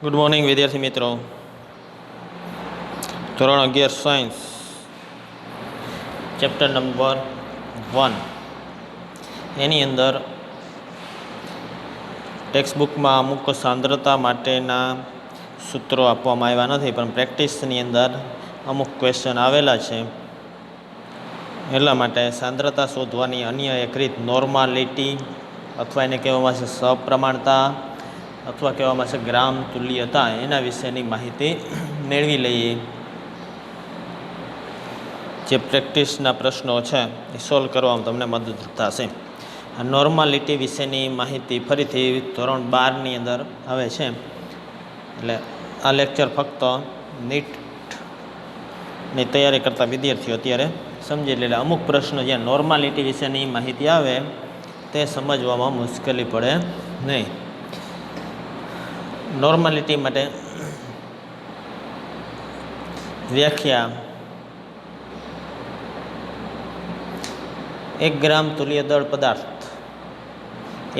Good morning વિદ્યાર્થી મિત્રો. ધોરણ 11 સાયન્સ ચેપ્ટર નંબર 1 એની અંદર ટેક્સ્ટ બુકમાં અમુક સાંદ્રતા માટેના સૂત્રો આપવામાં આવ્યા નથી, પણ પ્રેક્ટિસની અંદર અમુક ક્વેશ્ચન આવેલા છે. એટલા માટે સાંદ્રતા શોધવાની અન્ય એક રીત નોર્માલિટી અથવા એને કહેવામાં છે સપ્રમાણતા અથવા કહેવામાં છે ગ્રામ તુલ્યતા, એના વિશેની માહિતી મેળવી લઈએ. જે પ્રેક્ટિસના પ્રશ્નો છે એ સોલ્વ કરવામાં તમને મદદ થશે. આ નોર્માલિટી વિશેની માહિતી ફરીથી ધોરણ 12ની અંદર આવે છે. એટલે આ લેક્ચર ફક્ત નીટની તૈયારી કરતા વિદ્યાર્થીઓ અત્યારે સમજી લે. અમુક પ્રશ્નો જ્યાં નોર્માલિટી વિશેની માહિતી આવે તે સમજવામાં મુશ્કેલી પડે નહીં. નોર્માલિટી માટે વ્યાખ્યા: 1 ગ્રામ તુલ્ય દળ પદાર્થ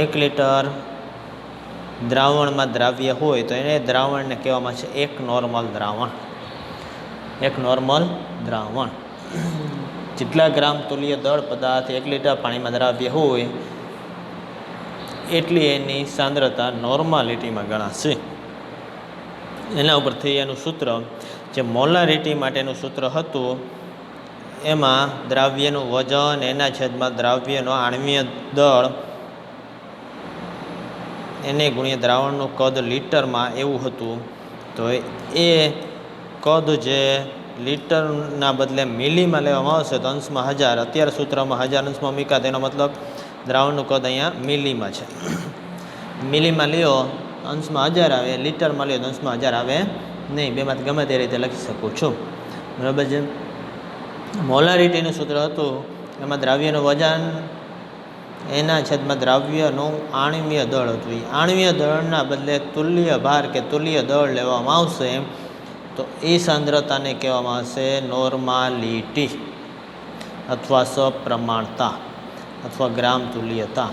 1 લીટર દ્રાવણમાં દ્રાવ્ય હોય તો એને દ્રાવણને કહેવામાં છે એક નોર્મલ દ્રાવણ. એક નોર્મલ દ્રાવણ. જેટલા ગ્રામ તુલ્ય દળ પદાર્થ 1 લીટર પાણીમાં દ્રાવ્ય હોય એટલી એની સાંદ્રતા નોર્માલિટીમાં ગણાશે. એના ઉપરથી એનું સૂત્ર, જે મોલારિટી માટેનું સૂત્ર હતું, એમાં દ્રાવ્યનું વજન એના છેદમાં દ્રાવ્યનો આણ્વીય દળ એને ગુણ્યા દ્રાવણનું કદ લીટરમાં એવું હતું. તો એ કદ જે લીટરના બદલે મિલીમાં લેવામાં આવશે તો અંશમાં 1000. અત્યારે સૂત્રમાં 1000 અંશમાં મૂક્યા, તેનો મતલબ દ્રાવણનું કદ અહીંયા મિલીમાં છે. મિલીમાં લ્યો અંશમાં 1000 આવે, લીટરમાં લ્યો તો અંશમાં 1000 આવે નહીં. બેમાંથી ગમે તે રીતે લખી શકું છું. બરાબર છે. મોલારિટીનું સૂત્ર હતું એમાં દ્રાવ્યનું વજન એના છેદમાં દ્રાવ્યનું આણ્વીય દળ હતું. એ આણ્વીય દળના બદલે તુલ્ય ભાર કે તુલ્ય દળ લેવામાં આવશે તો એ સાંદ્રતાને કહેવામાં આવશે નોર્માલિટી અથવા સપ્રમાણતા અથવા ગ્રામ તુલ્યતા.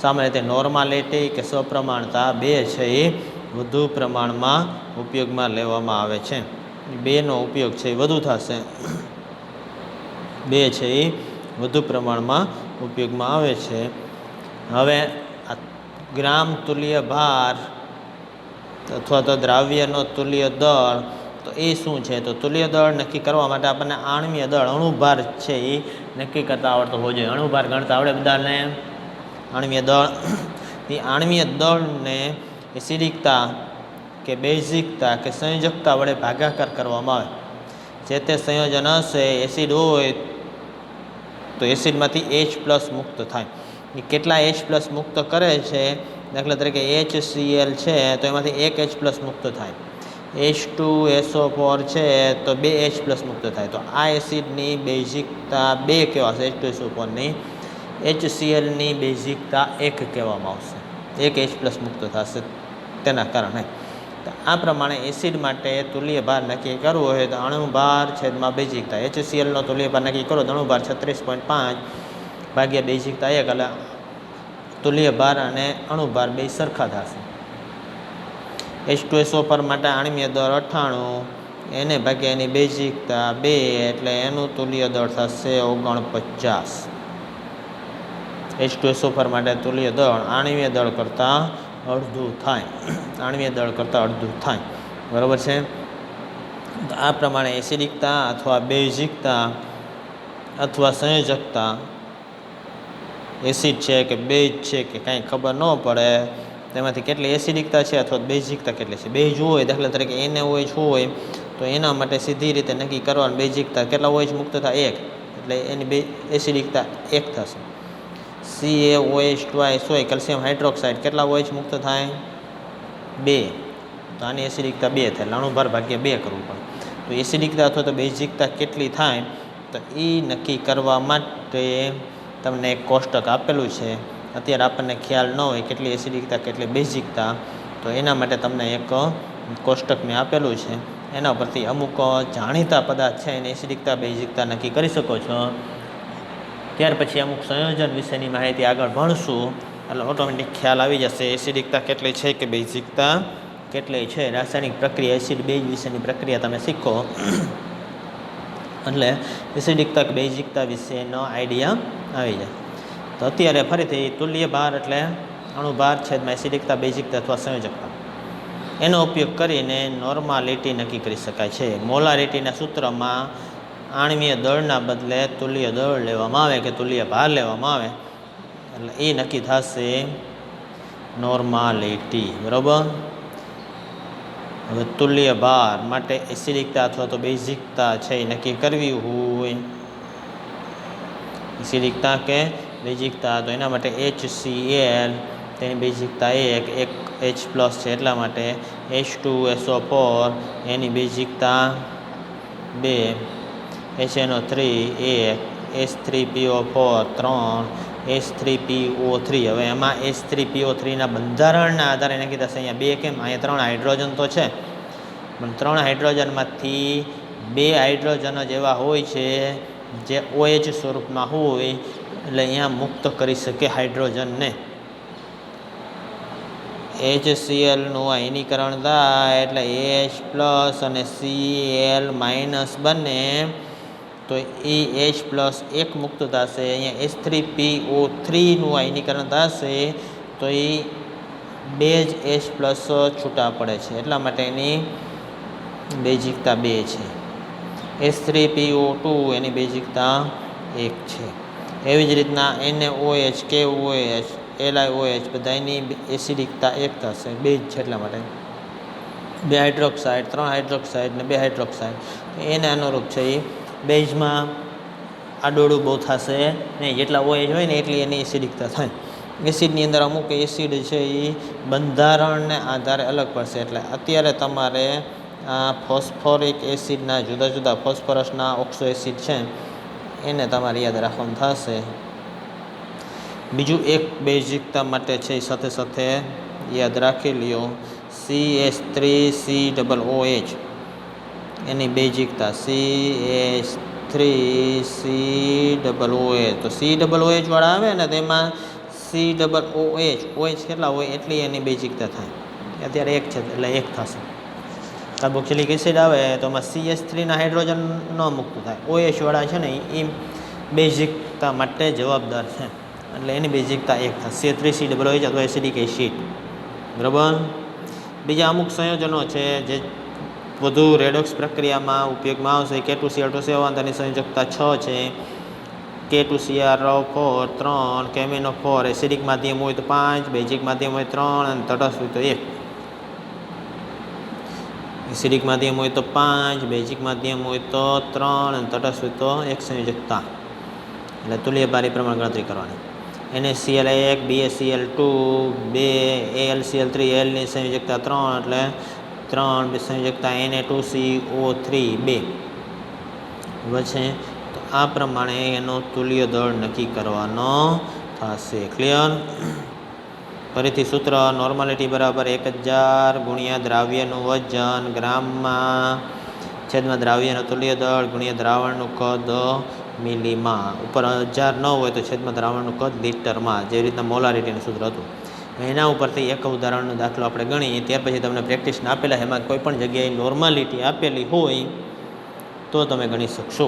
સામાન્ય રીતે નોર્માલિટી કે સપ્રમાણતા બે છે એ વધુ પ્રમાણમાં ઉપયોગમાં લેવામાં આવે છે. બેનો ઉપયોગ છે એ વધુ થશે. બે છે એ વધુ પ્રમાણમાં ઉપયોગમાં આવે છે. હવે આ ગ્રામ તુલ્ય ભાર અથવા તો દ્રાવ્યનો તુલ્ય દળ, તો એ શું છે? તો તુલ્ય દળ નક્કી કરવા માટે આપણને આણ્વીય દળ અણુભાર છે એ નક્કી કરતા આવડતો હોવો જોઈએ. અણુભાર ગણતા આવડે બધાને? આણ્વીય દળ, એ આણ્વીય દળને એસિડિકતા કે બેઝિકતા કે સંયોજકતા વડે ભાગાકાર કરવામાં આવે. જે તે સંયોજન હશે, એસિડ હોય તો એસિડમાંથી H+ મુક્ત થાય. એ કેટલા H+ મુક્ત કરે છે? દાખલા તરીકે HCl છે તો એમાંથી 1 H+ મુક્ત થાય. H2SO4 છે તો 2 H+ મુક્ત થાય. તો આ એસિડની બેઝિકતા 2 કહેવાશે. H2SO4ની HClની બેઝિકતા 1 કહેવામાં આવશે. 1 H+ મુક્ત થશે તેના કારણે. આ પ્રમાણે એસિડ માટે તુલ્ય ભાર નક્કી કરવો હોય તો અણુભાર છેદમાં બેઝિકતા. HClનો તુલ્ય ભાર નક્કી કરો તો અણુભાર 36.5 ભાગ્યા બેઝિકતા 1, એટલે તુલ્ય ભાર અને અણુભાર બે સરખા થશે. H2SO4 માટે આણ્વીય દળ 98 એને ભાગ્યા એની બેઝિકતા 2, એટલે એનું તુલ્ય દળ થશે 49. H2SO4 માટે તુલ્ય દળ આણ્વીય દળ કરતાં અડધું થાય. આણ્વીય દળ કરતાં અડધું થાય. બરાબર છે. આ પ્રમાણે એસિડિકતા અથવા બેઝિકતા અથવા સંયોજકતા, એસિડ છે કે બેઝ છે કે કાંઈ ખબર ન પડે, તેમાંથી કેટલી એસિડિકતા છે અથવા બેઝિકતા કેટલી છે. બેઝ હોય, દાખલા તરીકે NaOH હોય તો એના માટે સીધી રીતે નક્કી કરવાનું બેઝિકતા કેટલા OH મુક્ત થાય? 1, એટલે એની એસિડિકતા 1 થશે. CaOH ટ્વાઇસ હોય, કેલ્શિયમ હાઇડ્રોક્સાઇડ, કેટલા OH મુક્ત થાય? 2, તો આની એસિડિકતા 2 થાય. એટલે અણુભાર ભાગ્યા 2 કરવું પડે. તો એસિડિકતા અથવા તો બેઝિકતા કેટલી થાય તો એ નક્કી કરવા માટે તમને એક કોષ્ટક આપેલું છે. અત્યારે આપણને ખ્યાલ ન હોય કેટલી એસિડિકતા કેટલી બેઝિકતા, તો એના માટે તમને એક કોષ્ટક મેં આપેલું છે. એના પરથી અમુક જાણીતા પદાર્થ છે એની એસિડિકતા બેઝિકતા નક્કી કરી શકો છો. ત્યાર પછી અમુક સંયોજન વિશેની માહિતી આગળ ભણશું એટલે ઓટોમેટિક ખ્યાલ આવી જશે એસિડિકતા કેટલી છે કે બેઝિકતા કેટલી છે રાસાયણિક પ્રક્રિયા એસિડ બેઝ વિશેની પ્રક્રિયા તમે શીખો એટલે એસિડિકતા કે બેઝિકતા વિશેનો આઈડિયા આવી જાય. તો અત્યારે ફરીથી તુલ્ય ભાર એટલે અણુભાર છેદમાં એસિડિકતા બેઝિકતા અથવા સંયોજકતા, એનો ઉપયોગ કરીને નોર્માલિટી નક્કી કરી શકાય છે. મોલારિટીના સૂત્રમાં આણ્વીય દળના બદલે તુલ્ય દળ લેવામાં આવે કે તુલ્ય ભાર લેવામાં આવે એટલે એ નક્કી થશે નોર્માલિટી. બરાબર. હવે તુલ્ય ભાર માટે એસિડિકતા અથવા તો બેઝિકતા છે એ નક્કી કરવી હોય, એસિડિકતા કે બેઝિકતા, તો એના માટે HCl તેની બેઝિકતા 1 H+ છે એટલા માટે H2SO4 એની બેઝિકતા 2, HNO3 1, H3PO4 3, H3PO3. હવે એમાં H3PO3ના બંધારણના આધારે નક્કી થશે. અહીંયા 2 કેમ? અહીંયા 3 હાઇડ્રોજન તો છે, પણ 3 હાઇડ્રોજનમાંથી 2 હાઇડ્રોજન જ એવા હોય છે જે OH સ્વરૂપમાં હોય, એટલે અહીંયા મુક્ત કરી શકે હાઇડ્રોજનને. HClનું આયનીકરણ થાય એટલે H+ અને Cl- બને તો એ H+1 મુક્ત થશે. અહીંયા H3PO3નું આયનીકરણ થશે તો એ 2 જ H+ છૂટા પડે છે, એટલા માટે એની બેઝિકતા 2 છે. H3PO2 એની બેઝિકતા 1 છે. એવી જ રીતના NaOH, KOH, LiOH બધાની એસિડિકતા 1 થશે, 2 જ છે એટલા માટે. 2 હાઇડ્રોક્સાઇડ, 3 હાઇડ્રોક્સાઇડ ને 2 હાઇડ્રોક્સાઇડ એને અનુરૂપ છે. એ બેઝમાં આડોડું બહુ થશે નહીં, જેટલા OH હોય ને એટલી એની એસિડિકતા થાય. એસિડની અંદર અમુક એસિડ છે એ બંધારણને આધારે અલગ પડશે. એટલે અત્યારે તમારે આ ફોસ્ફોરિક એસિડના જુદા જુદા ફોસ્ફરસના ઓક્સો એસિડ છે એને તમારે યાદ રાખવાનું થશે. બીજું એક બેઝિકતા માટે છે એ સાથે સાથે યાદ રાખી લ્યો, CH3COOH એની બેઝિકતા CH3COOH. તો COOH વાળા આવે ને તેમાં COOH કેટલા હોય એટલી એની બેઝિકતા થાય. અત્યારે 1 છે એટલે 1 થશે. કાર્બોક્સિલિક એસિડ આવે તો એમાં CH3ના હાઇડ્રોજન ન મુક્ત થાય. OH વાળા છે ને એ બેઝિકતા માટે જવાબદાર છે, એટલે એની બેઝિકતા 1 થશે. CH3COOH અથવા એસિડિક એસિડ. બરાબર. બીજા અમુક સંયોજનો છે જે વધુ રેડોક્સ પ્રક્રિયામાં ઉપયોગમાં આવશે. K2Cl2 તેની સંયોજકતા 6 છે. K2Cr4 3, KMnO4 એસિડિક માધ્યમ હોય તો 5, બેઝિક માધ્યમ હોય 3 અને તટસ્થ હોય તો 1. એસિડિક માધ્યમ હોય તો 5, બેઝિક માધ્યમ હોય તો 3 અને તટસ્થ હોય તો 1 સંયોજકતા. એટલે તુલ્ય ભારી પ્રમાણ ગણતરી કરવાની. NaCl1, BaCl2 2, AlCl3 Lની સંયોજકતા 3 એટલે 3 સંયોજકતા Na2CO3 2. પછી તો આ પ્રમાણે એનો તુલ્ય દળ નક્કી કરવાનો થશે. ક્લિયર? ફરીથી સૂત્ર નોર્માલિટી બરાબર 1000 ગુણ્યા દ્રાવ્યનું વજન ગ્રામમાં છેદમાં દ્રાવ્યનું તુલ્ય દળ ગુણ્યા દ્રાવણનું કદ મિલીમાં. ઉપર 1000 ન હોય તો છેદમાં દ્રાવણનું કદ લીટરમાં, જેવી રીતના મોલારિટીનું સૂત્ર હતું. એના ઉપરથી એક ઉદાહરણનો દાખલો આપણે ગણીએ, ત્યાર પછી તમને પ્રેક્ટિસના આપેલા એમાં કોઈ પણ જગ્યાએ નોર્માલિટી આપેલી હોય તો તમે ગણી શકશો.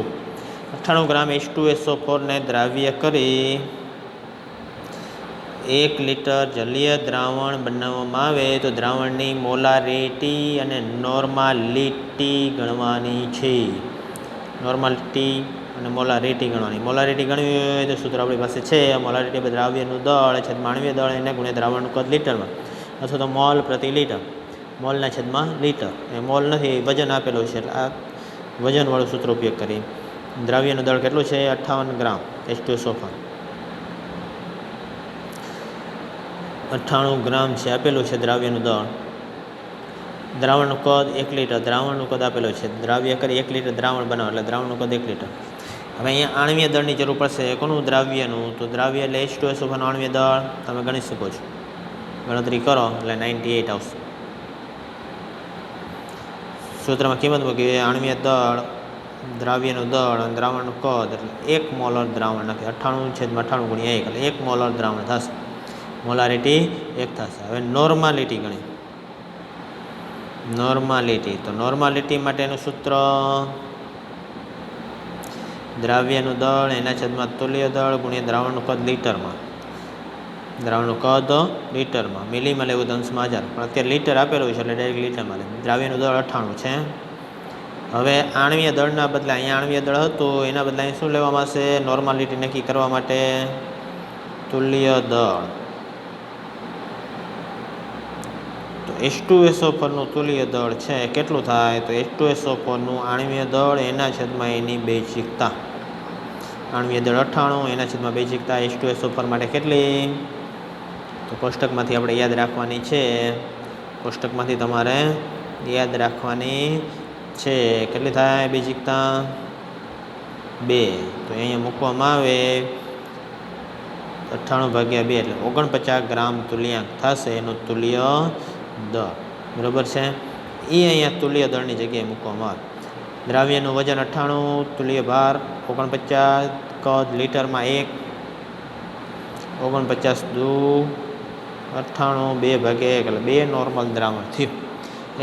98 ગ્રામ H2SO4ને દ્રાવ્ય કરી 1 લિટર જલીય દ્રાવણ બનાવવામાં આવે તો દ્રાવણની મોલારિટી અને નોર્માલિટી ગણવાની છે. નોર્માલિટી અને મોલારિટી ગણવાની. મોલારિટી ગણવી હોય તો સૂત્ર આપણી પાસે છે. મોલારિટી દ્રાવ્યનું દળ છેદમાં આણ્વીય દળ એને ગુણ્યા દ્રાવણનું કદ લીટરમાં, અથવા તો મોલ પ્રતિ લીટર, મોલના છેદમાં લીટર. એ મોલ નથી, વજન આપેલું છે એટલે આ વજનવાળું સૂત્ર ઉપયોગ કરી. દ્રાવ્યનું દળ કેટલું છે? 58 ગ્રામ H2SO4. 98 ગ્રામ છે આપેલું છે દ્રાવ્યનું દળ. દ્રાવણનું કદ 1 લીટર, દ્રાવણનું કદ આપેલું છે. દ્રાવ્ય કરી 1 લીટર દ્રાવણ બનાવો એટલે દ્રાવણનું કદ 1 લીટર. હવે અહીંયા આણ્વીય દળની જરૂર પડશે. કોનું? દ્રાવ્યનું. તો દ્રાવ્ય એટલે H2SO4 આણ્વીય દળ તમે ગણી શકો છો. ગણતરી કરો એટલે 98 આવશે. સૂત્રમાં કિંમત મૂકી આણ્વીય દળ, દ્રાવ્યનું દળ અને દ્રાવણનું કદ એટલે 1 મોલર દ્રાવણ નાખે 98/98 ગુણ્યા 1 એટલે 1 મોલર દ્રાવણ થશે. મોલારિટી 1 થશે. હવે નોર્માલિટી ગણી. નોર્માલિટી. તો નોર્માલિટી માટેનું સૂત્ર દ્રાવ્યનું દળ એના છેદમાં તુલ્ય દળ ગુણ્યા દ્રાવણનું કદ લીટરમાં. દ્રાવણનું કદ લીટરમાં, મિલીમાં લેવું અંશમાં 1000, પણ અત્યારે લીટર આપેલું છે એટલે ડાયરેક્ટ લીટરમાં લેવું. દ્રાવ્યનું દળ 98 છે. હવે આણવીય દળના બદલે અહીંયા આણવીય દળ હતું એના બદલે અહીં શું લેવામાં આવશે? નોર્માલિટી નક્કી કરવા માટે તુલ્ય દળ. તો H2SO4નું તુલ્ય દળ છે કેટલું થાય? તો H2SO4નું આણવીય દળ એના છેદમાં એની બેઝિકતા. આણવીય દળ 98 એના છેદમાં બેઝિકતા H2SO4 માટે કેટલી? તો કોષ્ટકમાંથી આપણે યાદ રાખવાની છે. કોષ્ટકમાંથી તમારે યાદ રાખવાની છે. કેટલી થાય બેઝિકતા? 2. તો અહીંયા મૂકવામાં આવે 98/2 એટલે 49 ગ્રામ તુલ્યાંક થશે એનું તુલ્ય દળ. બરાબર છે. એ અહીંયા તુલ્ય દળની જગ્યાએ મૂકવામાં આવે. દ્રાવ્યનું વજન 98, તુલ્ય ભાર 49, કદ લીટરમાં 1, 49 દુ 98, 2/1 એટલે 2 નોર્મલ દ્રાવણ થયું.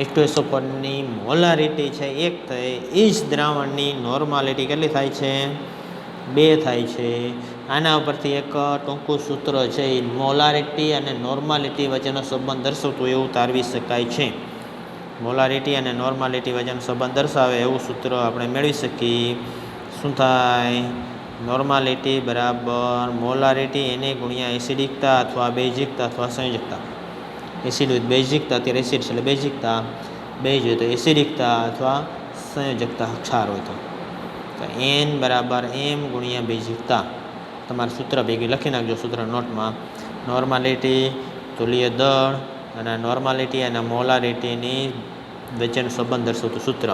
H2SO4ની મોલારિટી છે 1 થઈ, એ જ દ્રાવણની નોર્માલિટી કેટલી થાય છે? 2 થાય છે. આના ઉપરથી એક ટૂંકું સૂત્ર છે એ મોલારિટી અને નોર્માલિટી વચ્ચેનો સંબંધ દર્શાવતું એવું તારવી શકાય છે. મોલારિટી અને નોર્માલિટી વચ્ચેનો સંબંધ દર્શાવે એવું સૂત્ર આપણે મેળવી શકીએ. શું થાય? નોર્માલિટી બરાબર મોલારિટી એને ગુણ્યા એસિડિકતા અથવા બેઝિકતા અથવા સંયોજકતા. એસિડ હોય બેઝિકતા, અત્યારે એસિડ છે એટલે બેઝિકતા, બેઝ હોય તો એસિડિકતા અથવા સંયોજકતા ક્ષાર હોય તો N બરાબર M ગુણ્યા બેઝિકતા. તમારે સૂત્ર ભેગી લખી નાખજો સૂત્ર નોટમાં. નોર્માલિટી તુલ્ય દળ અને નોર્માલિટી અને મોલારિટીની વચ્ચેનો સંબંધ દર્શાવતું સૂત્ર.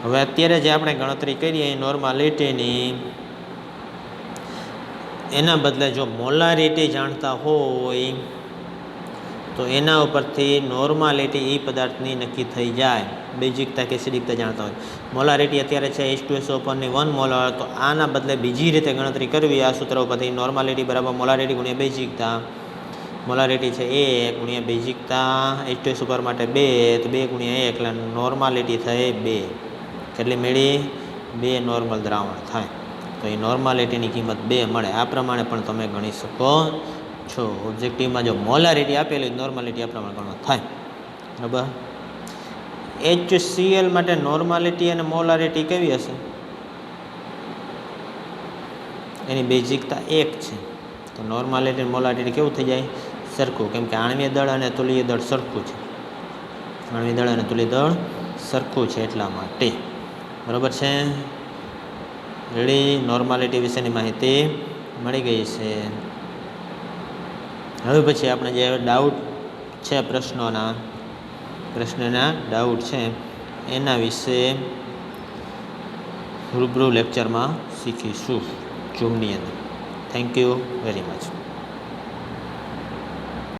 હવે અત્યારે જે આપણે ગણતરી કરીએ નોર્માલિટીની, એના બદલે જો મોલારિટી જાણતા હોય તો એના ઉપરથી નોર્માલિટી એ પદાર્થની નક્કી થઈ જાય. બેઝિકતા કે એસિડિકતા જાણતા હોય. મોલારિટી અત્યારે છે H2SO4ની 1 મોલર, તો આના બદલે બીજી રીતે ગણતરી કરવી આ સૂત્ર ઉપરથી. નોર્માલિટી બરાબર મોલારિટી ગુણ્યા બેઝિકતા. મોલારિટી છે 1 ગુણ્યા બેઝિકતા H2SO4 માટે 2, તો 2 ગુણ્યા 1 એટલે નોર્માલિટી થઈ 2. કેટલી મેળી? 2 નોર્મલ દ્રાવણ થાય. તો એ નોર્માલિટીની કિંમત 2 મળે. આ પ્રમાણે પણ તમે ગણી શકો છો. ઓબ્જેક્ટિવમાં જો મોલારિટી આપેલી નોર્માલિટી આ પ્રમાણે ગણવા થાય. બરાબર. HCl માટે નોર્માલિટી અને મોલારિટી કેવી હશે? એની બેઝિકતા 1 છે. તો નોર્માલિટી અને મોલારિટી કેવું થઈ જાય? સરખું. કેમ કે આણવીય દળ અને તુલ્ય દળ સરખું છે. આણવીય દળ અને તુલ્ય દળ સરખું છે એટલા માટે. બરાબર છે. રેડી. નોર્માલિટી વિશેની માહિતી મળી ગઈ છે. હવે પછી આપણે જે ડાઉટ છે પ્રશ્નના ડાઉટ છે એના વિશે રૂબરૂ લેક્ચરમાં શીખીશું ઝૂમની અંદર. Thank you very much.